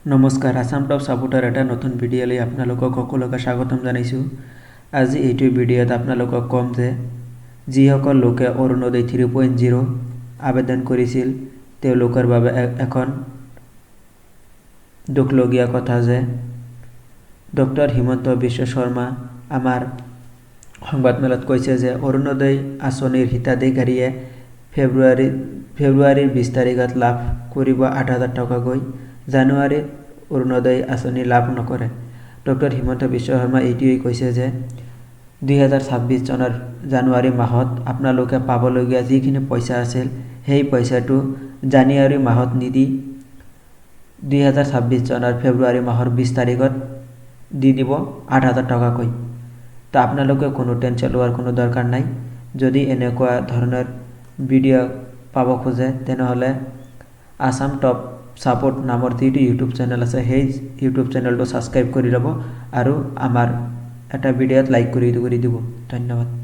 নমস্কাৰ আসাম টপ সাপোৰ্টাৰ এটা নতুন ভিডিঅ'লৈ আপোনালোকক সকলোকে স্বাগতম জনাইছোঁ। আজি এইটো ভিডিঅ'ত আপোনালোকক কম যে যিসকল লোকে অৰুণোদয় 3.0 আবেদন কৰিছিল তেওঁলোকৰ বাবে এখন দুখলগীয়া কথা যে ডক্টৰ হিমন্ত বিশ্ব শৰ্মা আমাৰ সংবাদমেলত কৈছে যে অৰুণোদয় আঁচনিৰ হিতাধিকাৰীয়ে ফেব্ৰুৱাৰীৰ 20 তাৰিখত লাভ কৰিব 8,000 টকাকৈ। জানুৱাৰীত অৰুণোদয় আঁচনি লাভ নকৰে। ডক্টৰ হিমন্ত বিশ্ব শৰ্মা এইটোৱেই কৈছে যে 2026 চনৰ জানুৱাৰী মাহত আপোনালোকে পাবলগীয়া যিখিনি পইচা আছিল সেই পইচাটো জানুৱাৰী মাহত নিদি 2026 চনৰ ফেব্ৰুৱাৰী মাহৰ 20 তাৰিখত দি দিব 8,000 টকাকৈ। তো আপোনালোকে কোনো টেনশ্যন লোৱাৰ কোনো দৰকাৰ নাই। যদি এনেকুৱা ধৰণৰ ভিডিঅ' পাব খোজে তেনেহ'লে আসাম টপ সাপোৰ্ট নামৰ যিটো ইউটিউব চেনেল আছে সেই ইউটিউব চেনেলটো সাবস্ক্ৰাইব কৰি ল'ব আৰু আমাৰ এটা ভিডিঅ'ত লাইক কৰি দিব। ধন্যবাদ।